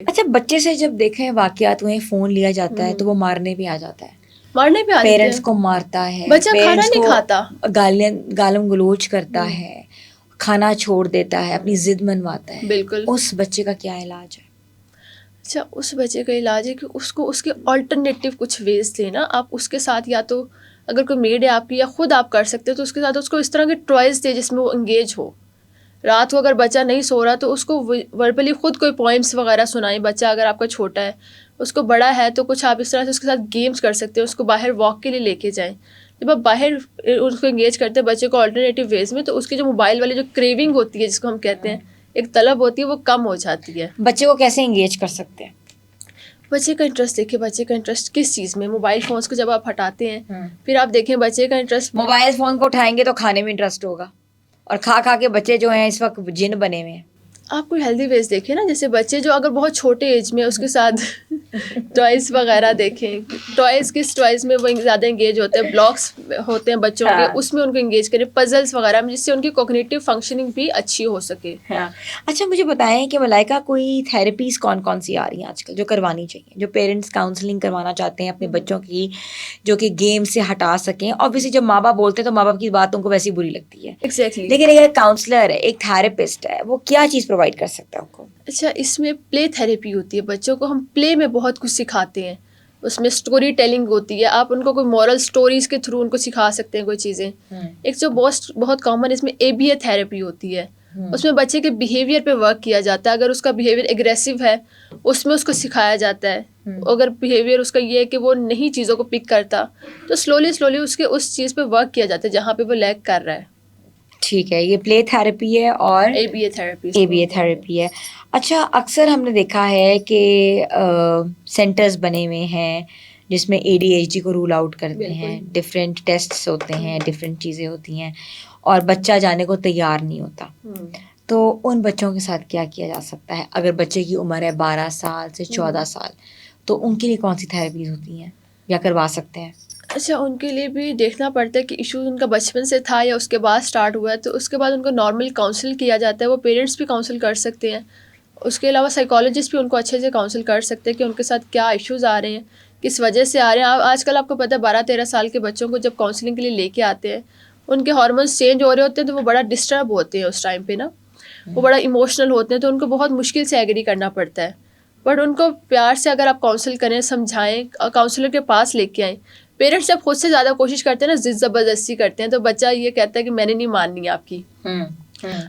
अच्छा, बच्चे से जब देखें वाकयात हुए, फोन लिया जाता है तो वो मारने भी आ जाता है, मारने पे आ जाते पेरेंट्स हैं। को मारता है, बच्चा खाना पेरेंट्स नहीं को खाता। गालम गलोच करता है, खाना छोड़ देता है, अपनी जिद मनवाता है। बिल्कुल। उस बच्चे का क्या इलाज है? अच्छा, उस बच्चे का इलाज है कि उसको उसके ऑल्टरनेटिव कुछ वेज देना। आप उसके साथ या तो अगर कोई मेड है आपकी या खुद आप कर सकते हो तो उसके साथ उसको इस तरह के टॉयज दे जिसमें वो इंगेज हो। रात को अगर बच्चा नहीं सो रहा तो उसको वर्बली खुद कोई पोइम्स वगैरह सुनाएं। बच्चा अगर आपका छोटा है, उसको बड़ा है तो कुछ आप इस तरह से उसके साथ गेम्स कर सकते हो। उसको बाहर वॉक के लिए लेके जाएं। जब आप बाहर उसको इंगेज करते हैं बच्चे को ऑल्टरनेटिव वेज में, तो उसकी जो मोबाइल वाली जो क्रेविंग होती है, जिसको हम कहते हैं एक तलब होती है, वो कम हो जाती है। बच्चे को कैसे एंगेज कर सकते हैं? बच्चे का इंटरेस्ट देखिए, बच्चे का इंटरेस्ट किस चीज़ में। मोबाइल फ़ोन्स को जब आप हटाते हैं, फिर आप देखें बच्चे का इंटरेस्ट। मोबाइल फोन को उठाएंगे तो खाने में इंटरेस्ट होगा, और खा खा के बच्चे जो हैं इस वक्त जिन बने हुए हैं। आप कोई हेल्दी वेज देखें ना, जैसे बच्चे जो अगर बहुत छोटे एज में उसके साथ टॉयज़ वगैरह देखें। टॉयज़ किस टॉयज़ में वो ज़्यादा इंगेज होते हैं, ब्लॉक्स होते हैं बच्चों के, हाँ। उसमें उनको इंगेज करें, पजल्स वगैरह में, जिससे उनकी कॉग्निटिव फंक्शनिंग भी अच्छी हो सके। हाँ। अच्छा, मुझे बताएं कि मलाइका, कोई थेरेपीज कौन कौन सी आ रही हैं आजकल जो करवानी चाहिए, जो पेरेंट्स काउंसलिंग करवाना चाहते हैं अपने बच्चों की, जो कि गेम से हटा सकें? ऑब्वियसली जब माँ बाप बोलते हैं तो माँ बाप की बात उनको वैसी बुरी लगती है, एग्जैक्टली। लेकिन एक काउंसलर है, एक थेरेपिस्ट है, वो क्या चीज़ प्रोवाइड कर सकता है उनको? अच्छा, इसमें प्ले थेरेपी होती है। बच्चों को हम प्ले में बहुत कुछ सिखाते हैं। उसमें स्टोरी टेलिंग होती है। आप उनको कोई मॉरल स्टोरीज के थ्रू उनको सिखा सकते हैं कोई चीज़ें। एक जो बहुत बहुत कॉमन इसमें एबीए थेरेपी होती है। उसमें बच्चे के बिहेवियर पे वर्क किया जाता है। अगर उसका बिहेवियर एग्रेसिव है, उसमें उसको सिखाया जाता है। अगर बिहेवियर उसका ये है कि वो नहीं चीज़ों को पिक करता, तो स्लोली स्लोली उसके उस चीज़ पे वर्क किया जाता है जहाँ पे वो लैग कर रहा है। ठीक है, ये प्ले थेरेपी है और एबीए थेरेपी। एबीए थेरेपी है। अच्छा, अक्सर हमने देखा है कि सेंटर्स बने हुए हैं जिसमें एडीएचडी को रूल आउट करते हैं, डिफरेंट टेस्ट्स होते हैं, डिफरेंट चीज़ें होती हैं, और बच्चा जाने को तैयार नहीं होता। तो उन बच्चों के साथ क्या किया जा सकता है? अगर बच्चे की उम्र है 12 साल से 14 साल, तो उनके लिए कौन सी थेरेपीज होती हैं या करवा सकते हैं? अच्छा, उनके लिए भी देखना पड़ता है कि इशू उनका बचपन से था या उसके बाद स्टार्ट हुआ है, तो उसके बाद उनको नॉर्मल काउंसिल किया जाता है। वो पेरेंट्स भी काउंसिल कर सकते हैं। उसके अलावा साइकोलॉजिस्ट भी उनको अच्छे से काउंसिल कर सकते हैं कि उनके साथ क्या इश्यूज़ आ रहे हैं, किस वजह से आ रहे हैं। आजकल आपको पता है 12-13 साल के बच्चों को जब काउंसलिंग के लिए लेके आते हैं, उनके हार्मोन्स चेंज हो रहे होते हैं, तो वो बड़ा डिस्टर्ब होते हैं उस टाइम पे ना। वो बड़ा इमोशनल होते हैं, तो उनको बहुत मुश्किल से एग्री करना पड़ता है। बट उनको प्यार से अगर आप काउंसिल करें, समझाएं, काउंसलर के पास लेके आएँ। पेरेंट्स जब खुद से ज़्यादा कोशिश करते हैं ना, जिद ज़बरदस्ती करते हैं, तो बच्चा ये कहता है कि मैंने नहीं माननी है आपकी।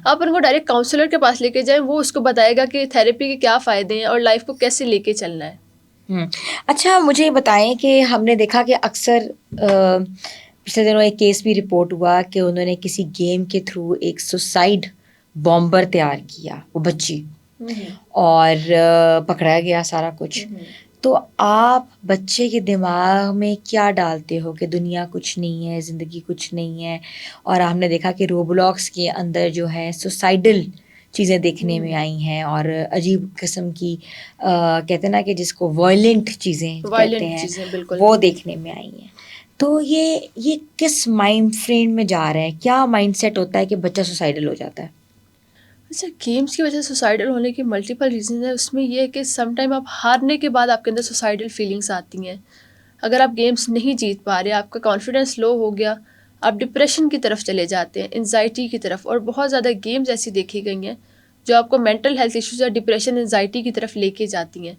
आप उनको डायरेक्ट काउंसलर के पास लेके जाएं, वो उसको बताएगा कि थेरेपी के क्या फ़ायदे हैं और लाइफ को कैसे लेके चलना है। अच्छा, मुझे ये बताएं कि हमने देखा कि अक्सर पिछले दिनों एक केस भी रिपोर्ट हुआ कि उन्होंने किसी गेम के थ्रू एक सुसाइड बॉम्बर तैयार किया, वो बच्ची, और पकड़ा गया सारा कुछ। तो आप बच्चे के दिमाग में क्या डालते हो कि दुनिया कुछ नहीं है, ज़िंदगी कुछ नहीं है? और हमने देखा कि रोब्लॉक्स के अंदर जो है सुसाइडल चीज़ें देखने में आई हैं, और अजीब किस्म की कहते हैं ना कि जिसको वायलेंट चीज़ें कहते हैं, बिल्कुल। वो देखने में आई हैं। तो ये किस माइंड फ्रेम में जा रहे हैं? क्या माइंडसेट होता है कि बच्चा सुसाइडल हो जाता है? अच्छा, गेम्स की वजह से सुसाइडल होने के मल्टीपल रीज़न है। उसमें ये है कि सम टाइम आप हारने के बाद आपके अंदर सुसाइडल फीलिंग्स आती हैं। अगर आप गेम्स नहीं जीत पा रहे, आपका कॉन्फिडेंस लो हो गया, आप डिप्रेशन की तरफ चले जाते हैं, एंजाइटी की तरफ। और बहुत ज़्यादा गेम्स ऐसी देखी गई हैं जो आपको मेंटल हेल्थ इश्यूज़ या डिप्रेशन, एंजाइटी की तरफ लेके जाती हैं।